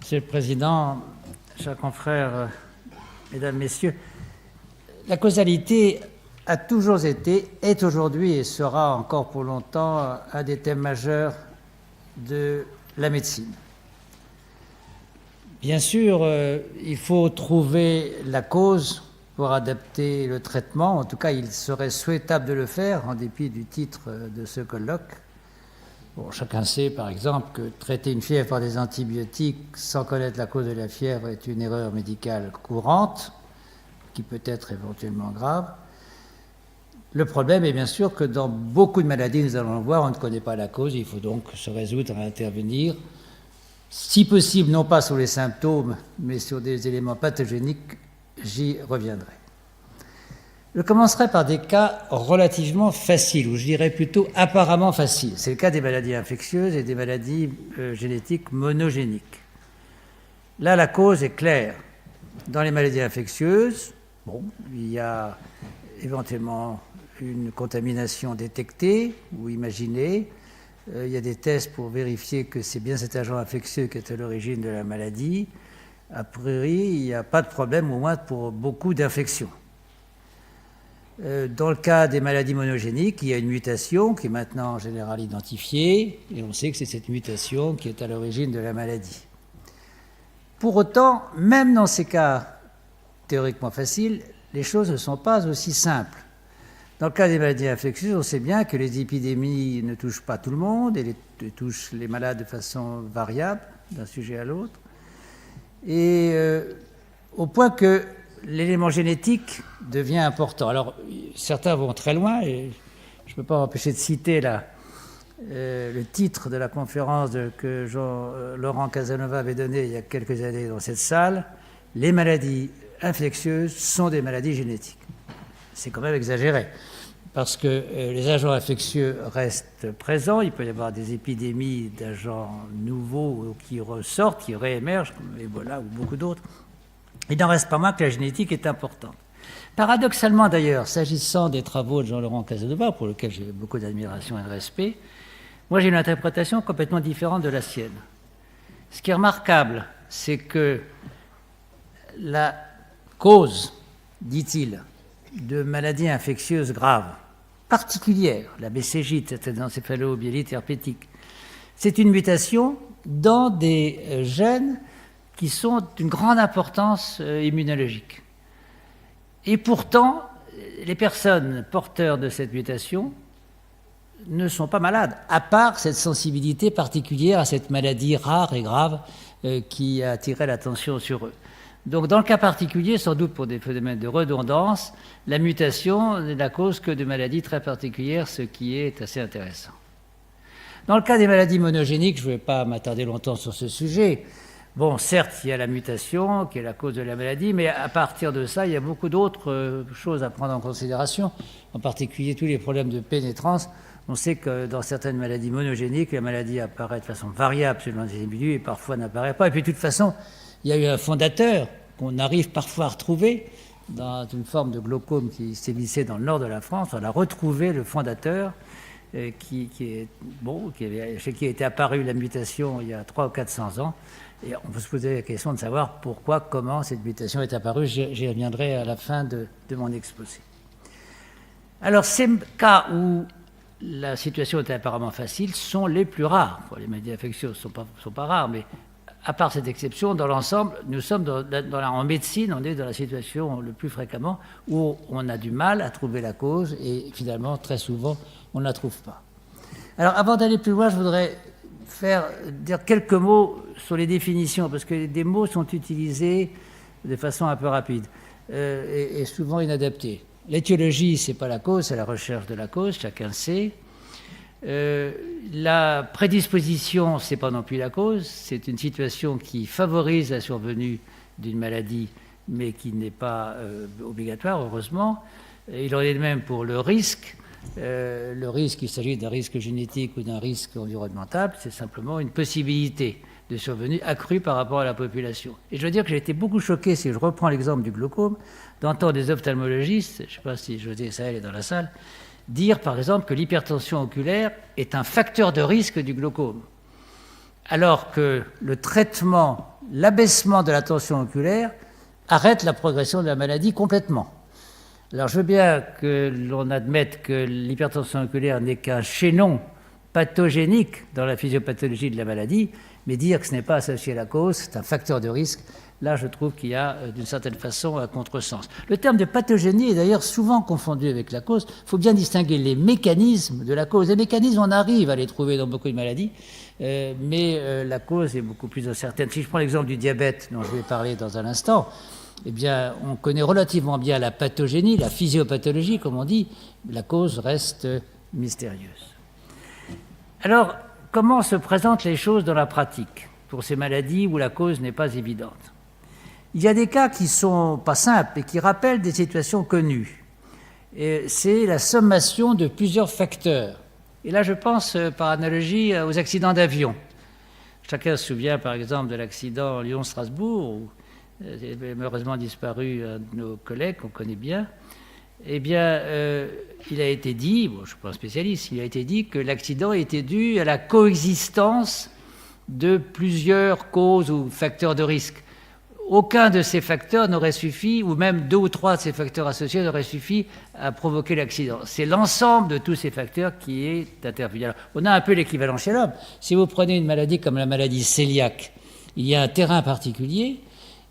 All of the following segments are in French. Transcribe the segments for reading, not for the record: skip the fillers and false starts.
Monsieur le Président, chers confrères, Mesdames, Messieurs, la causalité a toujours été, est aujourd'hui et sera encore pour longtemps un des thèmes majeurs de la médecine. Bien sûr, il faut trouver la cause pour adapter le traitement. En tout cas, il serait souhaitable de le faire, en dépit du titre de ce colloque. Bon, chacun sait, par exemple, que traiter une fièvre par des antibiotiques sans connaître la cause de la fièvre est une erreur médicale courante, qui peut être éventuellement grave. Le problème est bien sûr que dans beaucoup de maladies, nous allons le voir, on ne connaît pas la cause, il faut donc se résoudre à intervenir, si possible, non pas sur les symptômes, mais sur des éléments pathogéniques, j'y reviendrai. Je commencerai par des cas relativement faciles, ou je dirais plutôt apparemment faciles. C'est le cas des maladies infectieuses et des maladies génétiques monogéniques. Là, la cause est claire. Dans les maladies infectieuses, il y a éventuellement une contamination détectée ou imaginée. Il y a des tests pour vérifier que c'est bien cet agent infectieux qui est à l'origine de la maladie. A priori, il n'y a pas de problème, au moins pour beaucoup d'infections. Dans le cas des maladies monogéniques, il y a une mutation qui est maintenant en général identifiée, et on sait que c'est cette mutation qui est à l'origine de la maladie. Pour autant, même dans ces cas théoriquement faciles, les choses ne sont pas aussi simples. Dans le cas des maladies infectieuses, on sait bien que les épidémies ne touchent pas tout le monde, et touchent les malades de façon variable, d'un sujet à l'autre, et au point que l'élément génétique devient important. Alors, certains vont très loin, et je ne peux pas m'empêcher de citer le titre de la conférence que Laurent Casanova avait donnée il y a quelques années dans cette salle, « Les maladies infectieuses sont des maladies génétiques ». C'est quand même exagéré, parce que les agents infectieux restent présents, il peut y avoir des épidémies d'agents nouveaux qui ressortent, qui réémergent, comme Ebola ou beaucoup d'autres. Il n'en reste pas moins que la génétique est importante. Paradoxalement d'ailleurs, s'agissant des travaux de Jean-Laurent Casanova, pour lesquels j'ai beaucoup d'admiration et de respect, moi j'ai une interprétation complètement différente de la sienne. Ce qui est remarquable, c'est que la cause, dit-il, de maladies infectieuses graves, particulières, la BCG, cette encéphalomyélite herpétique, c'est une mutation dans des gènes qui sont d'une grande importance immunologique. Et pourtant, les personnes porteurs de cette mutation ne sont pas malades, à part cette sensibilité particulière à cette maladie rare et grave qui a attiré l'attention sur eux. Donc, dans le cas particulier, sans doute pour des phénomènes de redondance, la mutation n'est la cause que de maladies très particulières, ce qui est assez intéressant. Dans le cas des maladies monogéniques, je ne vais pas m'attarder longtemps sur ce sujet. Bon, certes, il y a la mutation qui est la cause de la maladie, mais à partir de ça, il y a beaucoup d'autres choses à prendre en considération, en particulier tous les problèmes de pénétrance. On sait que dans certaines maladies monogéniques, la maladie apparaît de façon variable selon les individus et parfois n'apparaît pas. Et puis de toute façon, il y a eu un fondateur qu'on arrive parfois à retrouver dans une forme de glaucome qui sévissait dans le nord de la France. On a retrouvé le fondateur chez qui a été apparue la mutation il y a 300 ou 400 ans. Et on peut se poser la question de savoir pourquoi, comment cette mutation est apparue. J'y reviendrai à la fin de mon exposé. Alors, ces cas où la situation est apparemment facile sont les plus rares. Bon, les maladies infectieuses ne sont pas rares, mais à part cette exception, dans l'ensemble, nous sommes en médecine, on est dans la situation le plus fréquemment où on a du mal à trouver la cause et finalement, très souvent, on ne la trouve pas. Alors, avant d'aller plus loin, je voudrais dire quelques mots sur les définitions, parce que des mots sont utilisés de façon un peu rapide et souvent inadaptés. L'étiologie, ce n'est pas la cause, c'est la recherche de la cause, chacun sait. La prédisposition, ce n'est pas non plus la cause, c'est une situation qui favorise la survenue d'une maladie, mais qui n'est pas obligatoire, heureusement. Il en est de même pour le risque. Le risque, il s'agit d'un risque génétique ou d'un risque environnemental, c'est simplement une possibilité de survenue accrue par rapport à la population. Et je veux dire que j'ai été beaucoup choqué, si je reprends l'exemple du glaucome, d'entendre des ophtalmologistes, je ne sais pas si José Sahel est dans la salle, dire par exemple que l'hypertension oculaire est un facteur de risque du glaucome, alors que le traitement l'abaissement de la tension oculaire arrête la progression de la maladie complètement. Alors je veux bien que l'on admette que l'hypertension oculaire n'est qu'un chaînon pathogénique dans la physiopathologie de la maladie, mais dire que ce n'est pas associé à la cause, c'est un facteur de risque. Là, je trouve qu'il y a, d'une certaine façon, un contresens. Le terme de pathogénie est d'ailleurs souvent confondu avec la cause. Il faut bien distinguer les mécanismes de la cause. Les mécanismes, on arrive à les trouver dans beaucoup de maladies, mais la cause est beaucoup plus incertaine. Si je prends l'exemple du diabète, dont je vais parler dans un instant, eh bien, on connaît relativement bien la pathogénie, la physiopathologie, comme on dit. La cause reste mystérieuse. Alors, comment se présentent les choses dans la pratique pour ces maladies où la cause n'est pas évidente? Il y a des cas qui ne sont pas simples et qui rappellent des situations connues. C'est la sommation de plusieurs facteurs. Et là, je pense, par analogie, aux accidents d'avion. Chacun se souvient, par exemple, de l'accident Lyon-Strasbourg, où il a malheureusement disparu un de nos collègues qu'on connaît bien. Eh bien, il a été dit, bon, je ne suis pas un spécialiste, il a été dit que l'accident était dû à la coexistence de plusieurs causes ou facteurs de risque. Aucun de ces facteurs n'aurait suffi, ou même 2 ou 3 de ces facteurs associés n'auraient suffi à provoquer l'accident. C'est l'ensemble de tous ces facteurs qui est intervenu. Alors, on a un peu l'équivalent chez l'homme. Si vous prenez une maladie comme la maladie cœliaque, il y a un terrain particulier,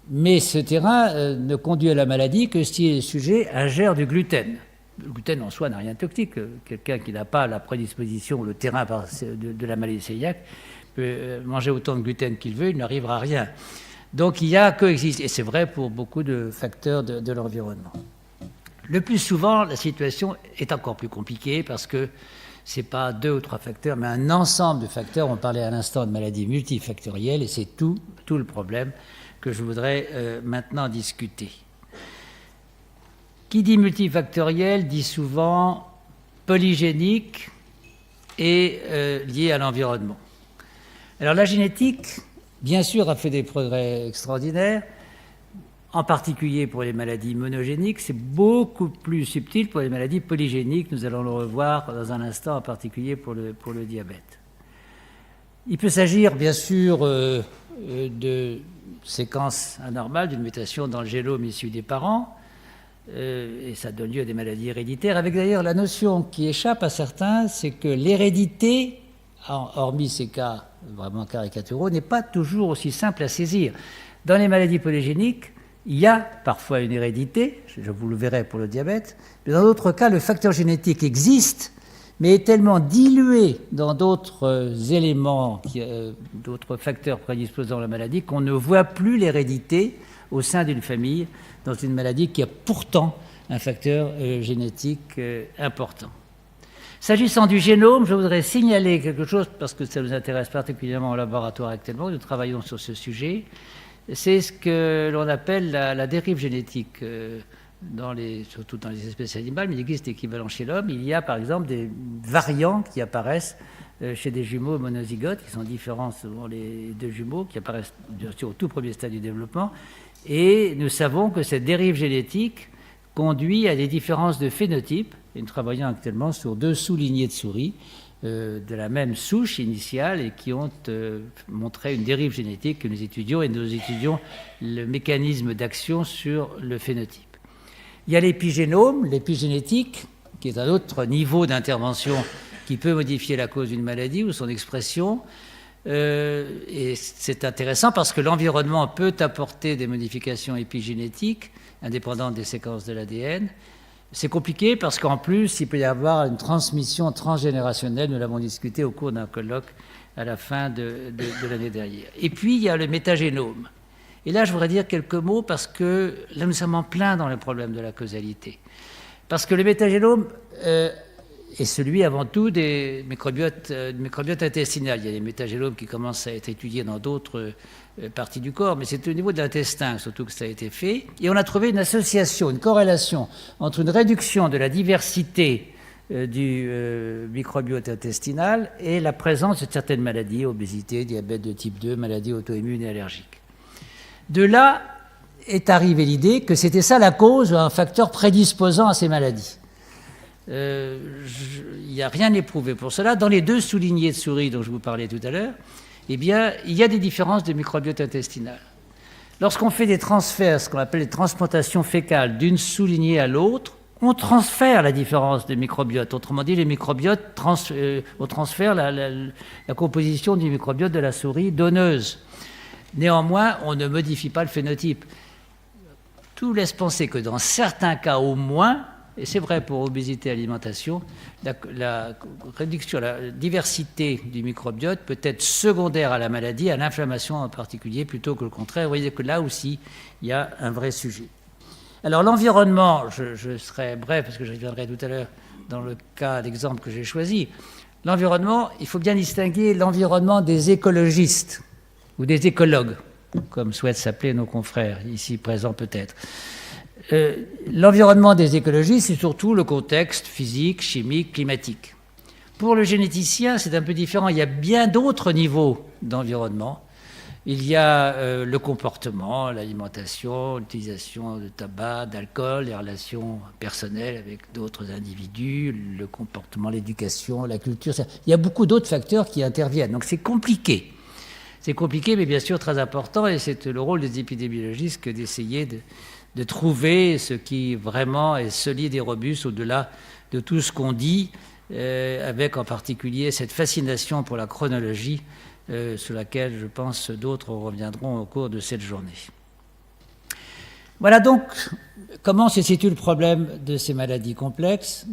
mais ce terrain ne conduit à la maladie que si le sujet ingère du gluten. Le gluten en soi n'a rien de toxique. Quelqu'un qui n'a pas la prédisposition ou le terrain de la maladie cœliaque peut manger autant de gluten qu'il veut, il n'arrivera à rien. Donc il y a coexiste, et c'est vrai pour beaucoup de facteurs de l'environnement. Le plus souvent, la situation est encore plus compliquée parce que ce n'est pas 2 ou 3 facteurs, mais un ensemble de facteurs. On parlait à l'instant de maladies multifactorielles, et c'est tout le problème que je voudrais maintenant discuter. Qui dit multifactoriel dit souvent polygénique et lié à l'environnement. Alors la génétique, bien sûr, a fait des progrès extraordinaires, en particulier pour les maladies monogéniques. C'est beaucoup plus subtil pour les maladies polygéniques. Nous allons le revoir dans un instant, en particulier pour le diabète. Il peut s'agir, bien sûr, de séquences anormales, d'une mutation dans le génome issu des parents, et ça donne lieu à des maladies héréditaires, avec d'ailleurs la notion qui échappe à certains, c'est que l'hérédité, hormis ces cas vraiment caricaturaux, n'est pas toujours aussi simple à saisir. Dans les maladies polygéniques, il y a parfois une hérédité, je vous le verrai pour le diabète, mais dans d'autres cas, le facteur génétique existe, mais est tellement dilué dans d'autres éléments, d'autres facteurs prédisposant à la maladie, qu'on ne voit plus l'hérédité au sein d'une famille, dans une maladie qui a pourtant un facteur génétique important. S'agissant du génome, je voudrais signaler quelque chose, parce que ça nous intéresse particulièrement au laboratoire actuellement, nous travaillons sur ce sujet, c'est ce que l'on appelle la dérive génétique, surtout dans les espèces animales, mais il existe l'équivalent chez l'homme. Il y a par exemple des variants qui apparaissent chez des jumeaux monozygotes, qui sont différents selon les 2 jumeaux, qui apparaissent bien sûr au tout premier stade du développement, et nous savons que cette dérive génétique conduit à des différences de phénotype, et nous travaillons actuellement sur 2 sous-lignées de souris de la même souche initiale et qui ont montré une dérive génétique que nous étudions, et nous étudions le mécanisme d'action sur le phénotype. Il y a l'épigénome, l'épigénétique, qui est un autre niveau d'intervention qui peut modifier la cause d'une maladie ou son expression. Et c'est intéressant parce que l'environnement peut apporter des modifications épigénétiques indépendantes des séquences de l'ADN. C'est compliqué parce qu'en plus, il peut y avoir une transmission transgénérationnelle. Nous l'avons discuté au cours d'un colloque à la fin de l'année dernière. Et puis, il y a le métagénome. Et là, je voudrais dire quelques mots parce que là, nous sommes en plein dans le problème de la causalité. Parce que le métagénome est celui, avant tout, des microbiotes intestinales. Il y a des métagénomes qui commencent à être étudiés dans d'autres parties du corps, mais c'est au niveau de l'intestin, surtout que ça a été fait. Et on a trouvé une association, une corrélation entre une réduction de la diversité du microbiote intestinal et la présence de certaines maladies, obésité, diabète de type 2, maladies auto-immunes et allergiques. De là est arrivée l'idée que c'était ça la cause, un facteur prédisposant à ces maladies. Il n'y a rien éprouvé pour cela. Dans les 2 sous-lignées de souris dont je vous parlais tout à l'heure, eh bien, il y a des différences de microbiote intestinal. Lorsqu'on fait des transferts, ce qu'on appelle les transplantations fécales, d'une sous-lignée à l'autre, on transfère la différence de microbiote. Autrement dit, les microbiotes, on transfère la composition du microbiote de la souris donneuse. Néanmoins, on ne modifie pas le phénotype. Tout laisse penser que dans certains cas au moins, et c'est vrai pour obésité et alimentation, la réduction, la diversité du microbiote peut être secondaire à la maladie, à l'inflammation en particulier, plutôt que le contraire. Vous voyez que là aussi, il y a un vrai sujet. Alors l'environnement, je serai bref parce que je reviendrai tout à l'heure dans le cas d'exemple que j'ai choisi. L'environnement, il faut bien distinguer l'environnement des écologistes ou des écologues, comme souhaitent s'appeler nos confrères, ici présents peut-être. L'environnement des écologistes, c'est surtout le contexte physique, chimique, climatique. Pour le généticien, c'est un peu différent. Il y a bien d'autres niveaux d'environnement. Il y a le comportement, l'alimentation, l'utilisation de tabac, d'alcool, les relations personnelles avec d'autres individus, le comportement, l'éducation, la culture. Il y a beaucoup d'autres facteurs qui interviennent. Donc c'est compliqué. C'est compliqué, mais bien sûr très important. Et c'est le rôle des épidémiologistes que d'essayer de trouver ce qui vraiment est solide et robuste au-delà de tout ce qu'on dit, avec en particulier cette fascination pour la chronologie, sur laquelle, je pense, d'autres reviendront au cours de cette journée. Voilà donc comment se situe le problème de ces maladies complexes.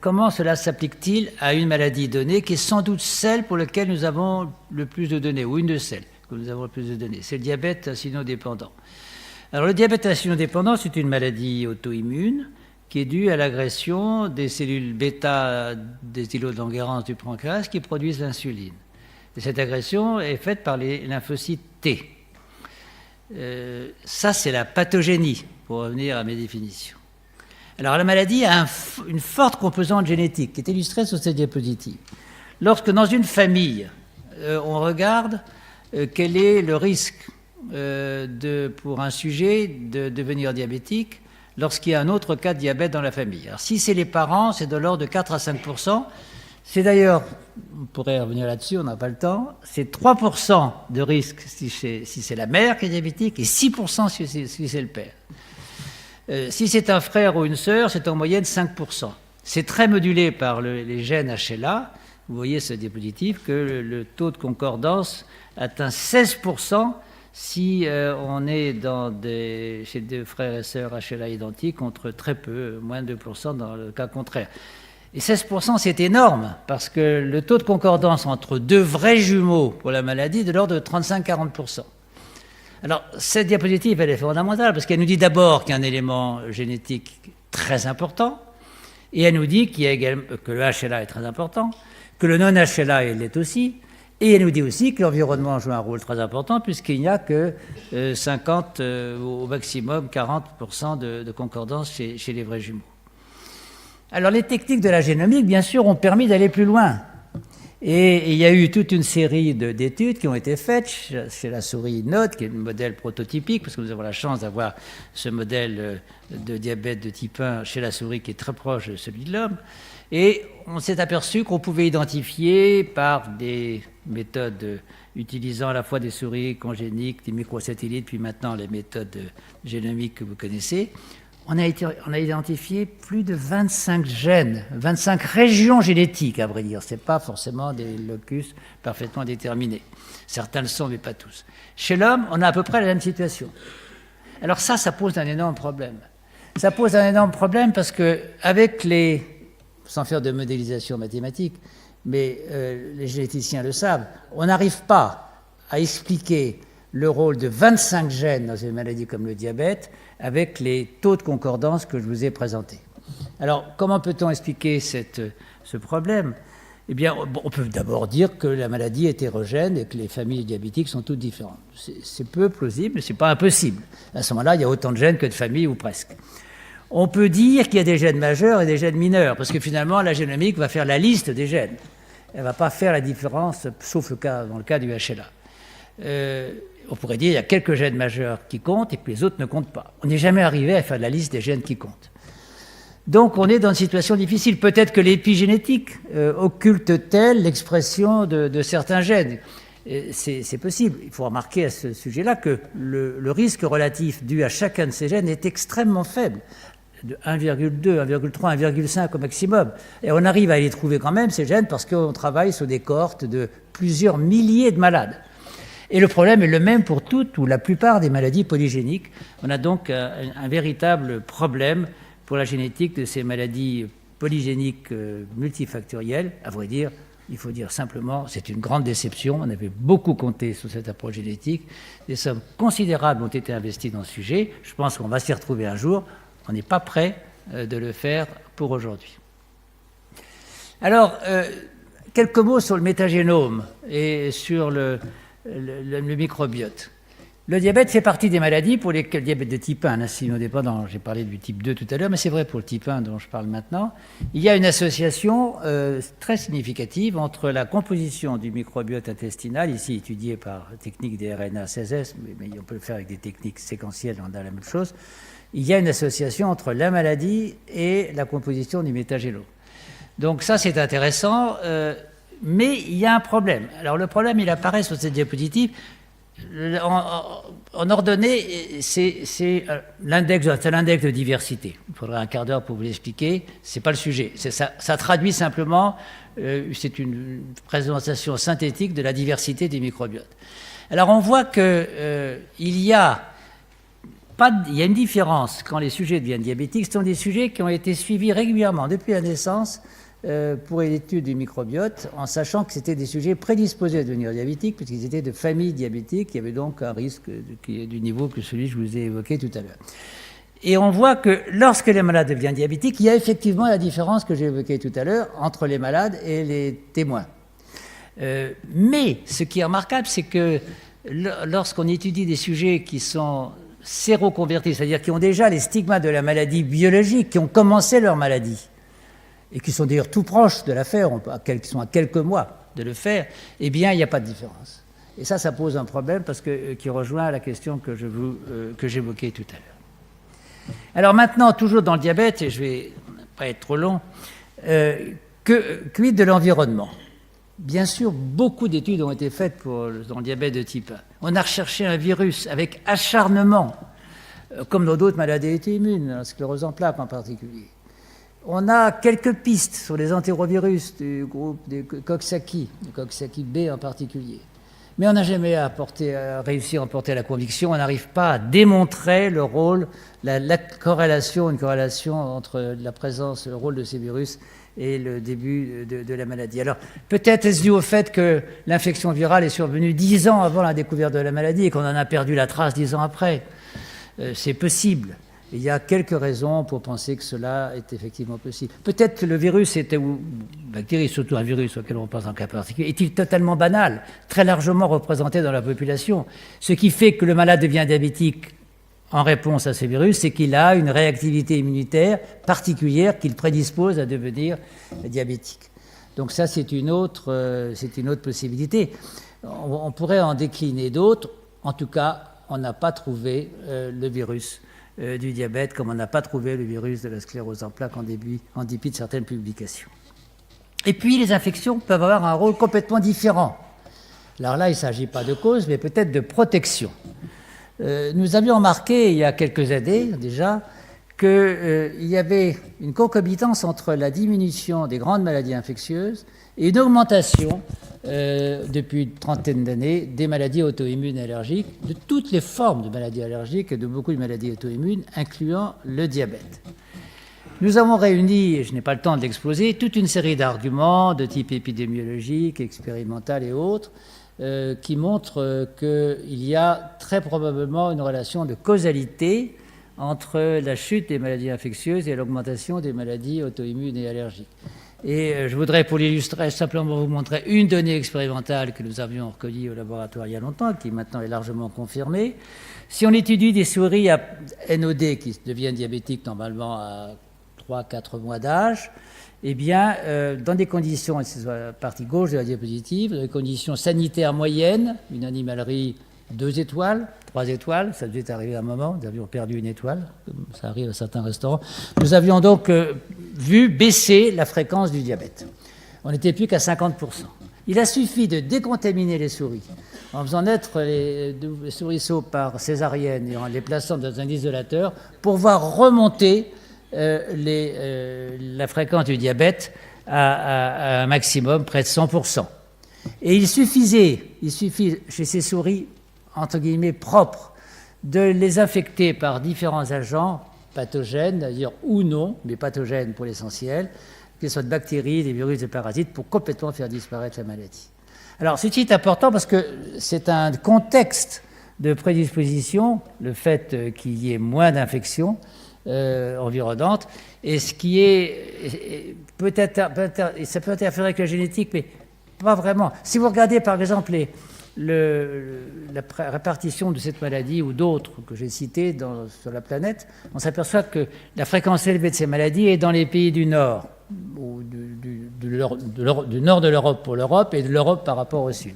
Comment cela s'applique-t-il à une maladie donnée qui est sans doute celle pour laquelle nous avons le plus de données, ou une de celles que nous avons le plus de données. C'est le diabète insulinodépendant. Alors le diabète insulinodépendant, c'est une maladie auto-immune qui est due à l'agression des cellules bêta des îlots de Langerhans du pancréas qui produisent l'insuline. Et cette agression est faite par les lymphocytes T. Ça, c'est la pathogénie, pour revenir à mes définitions. Alors, la maladie a une forte composante génétique, qui est illustrée sur cette diapositive. Lorsque, dans une famille, on regarde quel est le risque pour un sujet de devenir diabétique lorsqu'il y a un autre cas de diabète dans la famille. Alors, si c'est les parents, c'est de l'ordre de 4 à 5%. C'est d'ailleurs, on pourrait revenir là-dessus, on n'a pas le temps, c'est 3% de risque si c'est la mère qui est diabétique et 6% si c'est le père. Si c'est un frère ou une sœur, c'est en moyenne 5%. C'est très modulé par les gènes HLA. Vous voyez ce diapositive que le taux de concordance atteint 16% si on est chez deux frères et sœurs HLA identiques, contre très peu, moins de 2% dans le cas contraire. Et 16%, c'est énorme, parce que le taux de concordance entre deux vrais jumeaux pour la maladie est de l'ordre de 35-40%. Alors, cette diapositive, elle est fondamentale, parce qu'elle nous dit d'abord qu'il y a un élément génétique très important, et elle nous dit qu'il y a également, que le HLA est très important, que le non-HLA l'est aussi, et elle nous dit aussi que l'environnement joue un rôle très important, puisqu'il n'y a que 50, au maximum 40% de concordance chez les vrais jumeaux. Alors, les techniques de la génomique, bien sûr, ont permis d'aller plus loin. Et il y a eu toute une série d'études qui ont été faites chez la souris NOD, qui est le modèle prototypique, parce que nous avons la chance d'avoir ce modèle de diabète de type 1 chez la souris qui est très proche de celui de l'homme. Et on s'est aperçu qu'on pouvait identifier par des méthodes utilisant à la fois des souris congéniques, des microsatellites, puis maintenant les méthodes génomiques que vous connaissez. On a identifié plus de 25 gènes, 25 régions génétiques, à vrai dire. Ce n'est pas forcément des locus parfaitement déterminés. Certains le sont, mais pas tous. Chez l'homme, on a à peu près la même situation. Alors ça pose un énorme problème. Ça pose un énorme problème parce qu'avec sans faire de modélisation mathématique, mais les généticiens le savent, on n'arrive pas à expliquer le rôle de 25 gènes dans une maladie comme le diabète avec les taux de concordance que je vous ai présentés. Alors, comment peut-on expliquer ce problème ? Eh bien, on peut d'abord dire que la maladie est hétérogène et que les familles diabétiques sont toutes différentes. C'est peu plausible, mais ce n'est pas impossible. À ce moment-là, il y a autant de gènes que de familles, ou presque. On peut dire qu'il y a des gènes majeurs et des gènes mineurs, parce que finalement, la génomique va faire la liste des gènes. Elle ne va pas faire la différence, sauf dans le cas du HLA. On pourrait dire qu'il y a quelques gènes majeurs qui comptent et que les autres ne comptent pas. On n'est jamais arrivé à faire la liste des gènes qui comptent. Donc on est dans une situation difficile. Peut-être que l'épigénétique occulte-t-elle l'expression de certains gènes. c'est possible. Il faut remarquer à ce sujet-là que le risque relatif dû à chacun de ces gènes est extrêmement faible, de 1,2, 1,3, 1,5 au maximum. Et on arrive à les trouver quand même, ces gènes, parce qu'on travaille sur des cohortes de plusieurs milliers de malades. Et le problème est le même pour toutes ou la plupart des maladies polygéniques. On a donc un véritable problème pour la génétique de ces maladies polygéniques multifactorielles. À vrai dire, il faut dire simplement, c'est une grande déception. On avait beaucoup compté sur cette approche génétique. Des sommes considérables ont été investies dans ce sujet. Je pense qu'on va s'y retrouver un jour. On n'est pas prêt de le faire pour aujourd'hui. Alors, quelques mots sur le métagénome et sur le microbiote. Le diabète fait partie des maladies pour lesquelles, le diabète de type 1, insulinodépendant, j'ai parlé du type 2 tout à l'heure, mais c'est vrai pour le type 1 dont je parle maintenant, il y a une association très significative entre la composition du microbiote intestinal, ici étudiée par la technique des RNA-16S, mais on peut le faire avec des techniques séquentielles, on a la même chose. Il y a une association entre la maladie et la composition du métagénome. Donc ça, c'est intéressant. Mais il y a un problème. Alors le problème, il apparaît sur cette diapositive. En ordonnée, c'est l'index de diversité. Il faudrait un quart d'heure pour vous l'expliquer. Ce n'est pas le sujet. Ça traduit simplement, c'est une présentation synthétique de la diversité des microbiotes. Alors on voit qu'il y a une différence quand les sujets deviennent diabétiques. Ce sont des sujets qui ont été suivis régulièrement depuis la naissance pour l'étude du microbiote, en sachant que c'était des sujets prédisposés à devenir diabétiques, puisqu'ils étaient de familles diabétiques, il y avait donc un risque qui est du niveau que celui que je vous ai évoqué tout à l'heure. Et on voit que lorsque les malades deviennent diabétiques, il y a effectivement la différence que j'ai évoquée tout à l'heure entre les malades et les témoins. Mais ce qui est remarquable, c'est que lorsqu'on étudie des sujets qui sont séroconvertis, c'est-à-dire qui ont déjà les stigmates de la maladie biologique, qui ont commencé leur maladie, et qui sont d'ailleurs tout proches de la faire, qui sont à quelques mois de le faire, eh bien, il n'y a pas de différence. Et ça pose un problème parce qui rejoint la question que j'évoquais tout à l'heure. Alors maintenant, toujours dans le diabète, et je ne vais pas être trop long, quid de l'environnement ? Bien sûr, beaucoup d'études ont été faites dans le diabète de type 1. On a recherché un virus avec acharnement, comme dans d'autres maladies auto-immunes, la sclérose en plaques en particulier. On a quelques pistes sur les entérovirus du groupe des Coxsackie, du Coxsackie B en particulier. Mais on n'a jamais réussi à emporter la conviction, on n'arrive pas à démontrer le rôle, une corrélation entre la présence, le rôle de ces virus et le début de la maladie. Alors, peut-être est-ce dû au fait que l'infection virale est survenue 10 ans avant la découverte de la maladie et qu'on en a perdu la trace 10 ans après. C'est possible. Il y a quelques raisons pour penser que cela est effectivement possible. Peut-être que le virus était, ou bactérie, surtout un virus auquel on pense en cas particulier, est-il totalement banal, très largement représenté dans la population. Ce qui fait que le malade devient diabétique en réponse à ce virus, c'est qu'il a une réactivité immunitaire particulière qui le prédispose à devenir diabétique. Donc ça, c'est une autre possibilité. On pourrait en décliner d'autres. En tout cas, on n'a pas trouvé le virus du diabète, comme on n'a pas trouvé le virus de la sclérose en plaques en dépit de certaines publications. Et puis, les infections peuvent avoir un rôle complètement différent. Alors là, il ne s'agit pas de cause, mais peut-être de protection. Nous avions remarqué, il y a quelques années déjà, qu'il y avait une concomitance entre la diminution des grandes maladies infectieuses et une augmentation, depuis une trentaine d'années, des maladies auto-immunes et allergiques, de toutes les formes de maladies allergiques et de beaucoup de maladies auto-immunes, incluant le diabète. Nous avons réuni, et je n'ai pas le temps de l'exposer, toute une série d'arguments de type épidémiologique, expérimental et autres, qui montrent qu'il y a très probablement une relation de causalité entre la chute des maladies infectieuses et l'augmentation des maladies auto-immunes et allergiques. Et je voudrais, pour l'illustrer, simplement vous montrer une donnée expérimentale que nous avions recueillie au laboratoire il y a longtemps, qui maintenant est largement confirmée. Si on étudie des souris à NOD qui deviennent diabétiques normalement à 3-4 mois d'âge, eh bien, dans des conditions, et c'est la partie gauche de la diapositive, dans des conditions sanitaires moyennes, une animalerie 2 étoiles, 3 étoiles, ça devait arriver à un moment, nous avions perdu une étoile, comme ça arrive à certains restaurants. Nous avions donc vu baisser la fréquence du diabète. On n'était plus qu'à 50%. Il a suffi de décontaminer les souris en faisant naître les souriceaux par césarienne et en les plaçant dans un isolateur pour voir remonter la fréquence du diabète à un maximum, près de 100%. Et il suffit chez ces souris, entre guillemets, propres, de les infecter par différents agents pathogènes, d'ailleurs, ou non, mais pathogènes pour l'essentiel, que ce soit de bactéries, des virus, des parasites, pour complètement faire disparaître la maladie. Alors, ceci est important parce que c'est un contexte de prédisposition, le fait qu'il y ait moins d'infections environnantes, et ce qui est peut-être ça peut interférer avec la génétique, mais pas vraiment. Si vous regardez par exemple la répartition de cette maladie ou d'autres que j'ai citées sur la planète, on s'aperçoit que la fréquence élevée de ces maladies est dans les pays du Nord, ou du nord de l'Europe pour l'Europe et de l'Europe par rapport au Sud.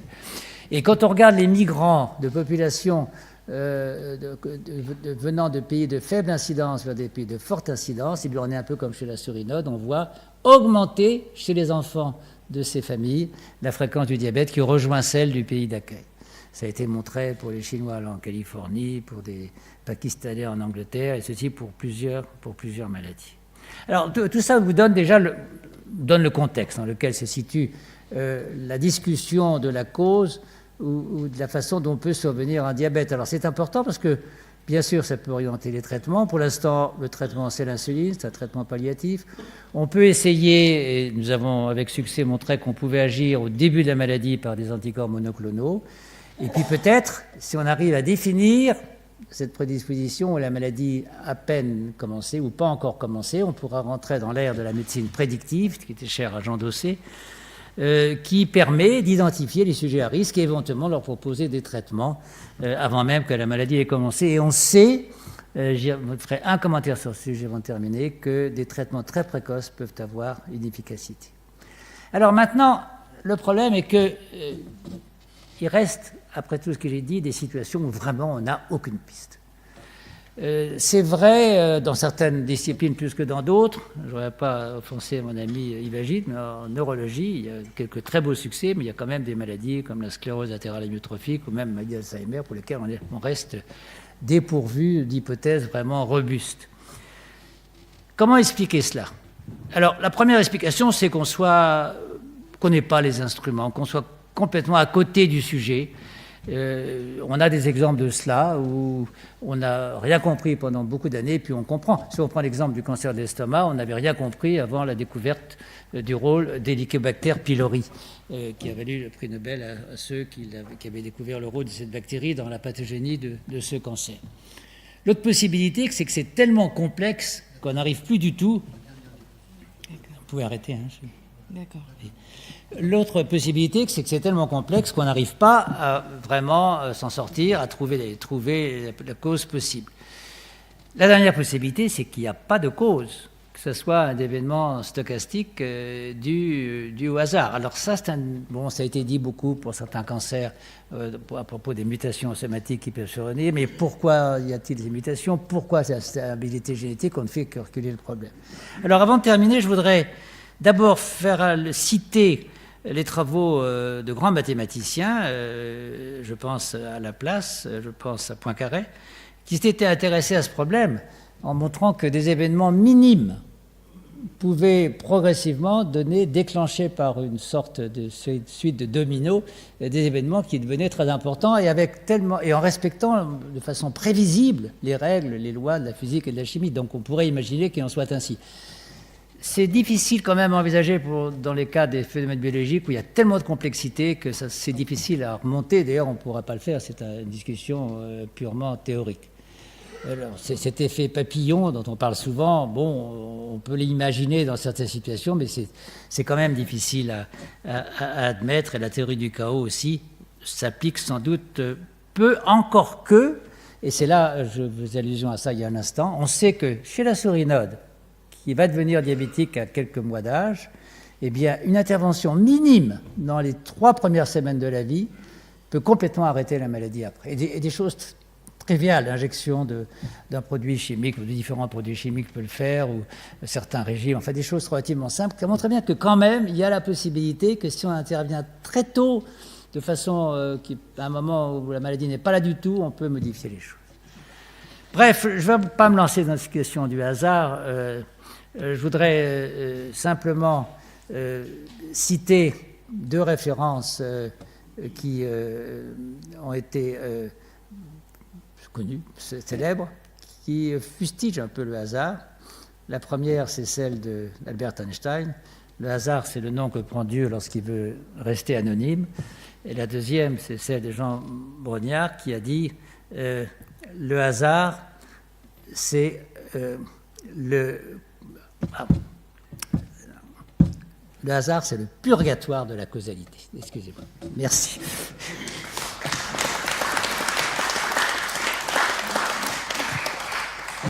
Et quand on regarde les migrants de population venant de pays de faible incidence vers des pays de forte incidence, et bien on est un peu comme chez la sourinode, on voit augmenter chez les enfants de ces familles la fréquence du diabète qui rejoint celle du pays d'accueil. Ça a été montré pour les Chinois en Californie, pour des Pakistanais en Angleterre, et ceci pour plusieurs maladies. Alors tout ça vous donne déjà donne le contexte dans lequel se situe la discussion de la cause ou de la façon dont peut survenir un diabète. Alors c'est important parce que, bien sûr, ça peut orienter les traitements. Pour l'instant, le traitement, c'est l'insuline, c'est un traitement palliatif. On peut essayer, et nous avons avec succès montré qu'on pouvait agir au début de la maladie par des anticorps monoclonaux. Et puis peut-être, si on arrive à définir cette prédisposition où la maladie a à peine commencé ou pas encore commencé, on pourra rentrer dans l'ère de la médecine prédictive, qui était chère à Jean Dossé, qui permet d'identifier les sujets à risque et éventuellement leur proposer des traitements avant même que la maladie ait commencé. Et on sait, je ferai un commentaire sur ce sujet avant de terminer, que des traitements très précoces peuvent avoir une efficacité. Alors maintenant, le problème est qu'il reste, après tout ce que j'ai dit, des situations où vraiment on n'a aucune piste. C'est vrai dans certaines disciplines plus que dans d'autres. Je ne voudrais pas offenser mon ami Yves Agide, mais en neurologie, il y a quelques très beaux succès, mais il y a quand même des maladies comme la sclérose latérale amyotrophique ou même la maladie d'Alzheimer pour lesquelles on reste dépourvu d'hypothèses vraiment robustes. Comment expliquer cela? Alors, la première explication, c'est qu'on n'ait pas les instruments, qu'on soit complètement à côté du sujet. On a des exemples de cela où on n'a rien compris pendant beaucoup d'années, puis on comprend. Si on prend l'exemple du cancer de l'estomac, on n'avait rien compris avant la découverte du rôle d'Helicobacter pylori, qui a valu le prix Nobel à ceux qui avaient découvert le rôle de cette bactérie dans la pathogénie de ce cancer. L'autre possibilité, c'est que c'est tellement complexe qu'on n'arrive plus du tout... Vous pouvez arrêter, hein. D'accord. L'autre possibilité, c'est que c'est tellement complexe qu'on n'arrive pas à vraiment s'en sortir, à trouver la cause possible. La dernière possibilité, c'est qu'il n'y a pas de cause, que ce soit un événement stochastique dû au hasard. Alors ça, ça a été dit beaucoup pour certains cancers à propos des mutations somatiques qui peuvent survenir, mais pourquoi y a-t-il des mutations? Pourquoi cette instabilité génétique? On ne fait que reculer le problème. Alors avant de terminer, je voudrais d'abord citer les travaux de grands mathématiciens, je pense à Laplace, je pense à Poincaré, qui s'étaient intéressés à ce problème en montrant que des événements minimes pouvaient progressivement déclencher par une sorte de suite de dominos des événements qui devenaient très importants et en respectant de façon prévisible les règles, les lois de la physique et de la chimie. Donc on pourrait imaginer qu'il en soit ainsi. C'est difficile quand même à envisager dans les cas des phénomènes biologiques où il y a tellement de complexité que c'est difficile à remonter. D'ailleurs, on ne pourra pas le faire, c'est une discussion purement théorique. Alors, cet effet papillon dont on parle souvent, bon, on peut l'imaginer dans certaines situations, mais c'est quand même difficile à admettre. Et la théorie du chaos aussi s'applique sans doute peu, encore que, et c'est là, je faisais allusion à ça il y a un instant, on sait que chez la sourinode, qui va devenir diabétique à quelques mois d'âge, eh bien, une intervention minime dans les 3 premières semaines de la vie peut complètement arrêter la maladie après. Et des choses trivial. L'injection d'un produit chimique ou de différents produits chimiques peut le faire, ou certains régimes, enfin des choses relativement simples, qui montrent bien que quand même, il y a la possibilité que si on intervient très tôt, de façon à un moment où la maladie n'est pas là du tout, on peut modifier les choses. Bref, je ne vais pas me lancer dans cette question du hasard. Je voudrais simplement citer deux références qui ont été connues, célèbres, qui fustigent un peu le hasard. La première, c'est celle d'Albert Einstein. Le hasard, c'est le nom que prend Dieu lorsqu'il veut rester anonyme. Et la deuxième, c'est celle de Jean Brognard qui a dit le hasard, c'est le hasard, c'est le purgatoire de la causalité. Excusez-moi. Merci.